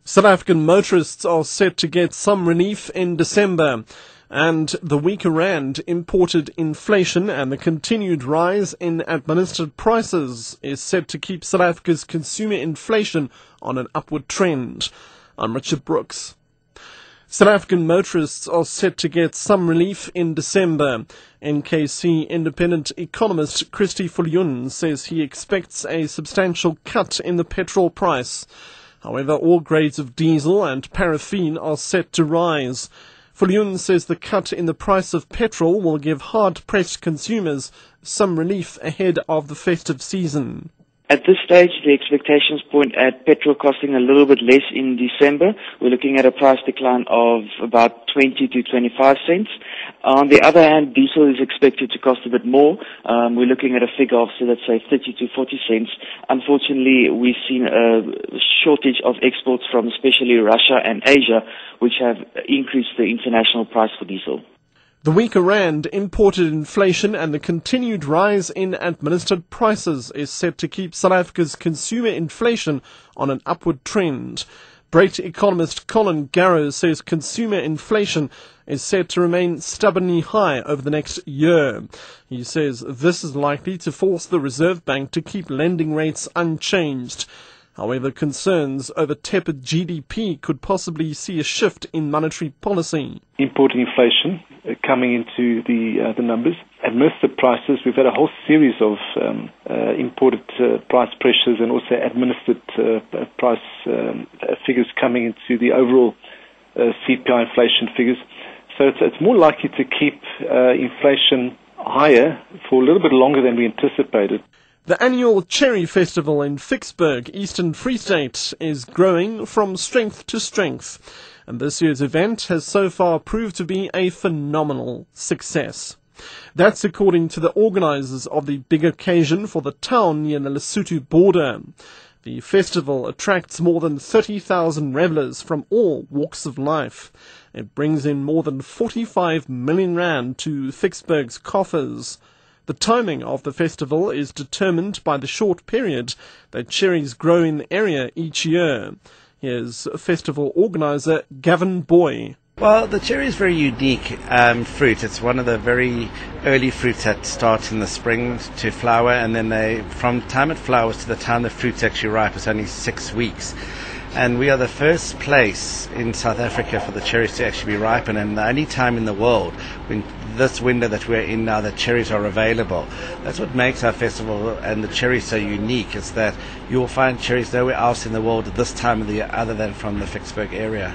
South African motorists are set to get some relief in December, and the weaker rand, imported inflation and the continued rise in administered prices is set to keep South Africa's consumer inflation on an upward trend. I'm Richard Brooks. South African motorists are set to get some relief in December. NKC independent economist Christy Viljoen says he expects a substantial cut in the petrol price. However, all grades of diesel and paraffin are set to rise. Viljoen says the cut in the price of petrol will give hard-pressed consumers some relief ahead of the festive season. At this stage, the expectations point at petrol costing a little bit less in December. We're looking at a price decline of about 20 to 25 cents. On the other hand, diesel is expected to cost a bit more. We're looking at a figure of, so let's say, 30 to 40 cents. Unfortunately, we've seen a shortage of exports from especially Russia and Asia, which have increased the international price for diesel. The weaker rand, imported inflation and the continued rise in administered prices is set to keep South Africa's consumer inflation on an upward trend. Brait economist Colin Garrow says consumer inflation is set to remain stubbornly high over the next year. He says this is likely to force the Reserve Bank to keep lending rates unchanged. However, concerns over tepid GDP could possibly see a shift in monetary policy. Imported inflation coming into the numbers. Administered prices, we've had a whole series of imported price pressures and also administered price figures coming into the overall CPI inflation figures. So it's more likely to keep inflation higher for a little bit longer than we anticipated. The annual Cherry Festival in Vicksburg, Eastern Free State, is growing from strength to strength, and this year's event has so far proved to be a phenomenal success. That's according to the organisers of the big occasion for the town near the Lesotho border. The festival attracts more than 30,000 revellers from all walks of life. It brings in more than 45 million rand to Vicksburg's coffers. The timing of the festival is determined by the short period that cherries grow in the area each year. Here's festival organiser Gavin Boy. Well, the cherry is very unique fruit. It's one of the very early fruits that starts in the spring to flower, and then from the time it flowers to the time the fruit's actually ripe, it's only 6 weeks. And we are the first place in South Africa for the cherries to actually be ripened, and the only time in the world when this window that we're in now that cherries are available. That's what makes our festival and the cherries so unique, is that you will find cherries nowhere else in the world at this time of the year other than from the Vicksburg area.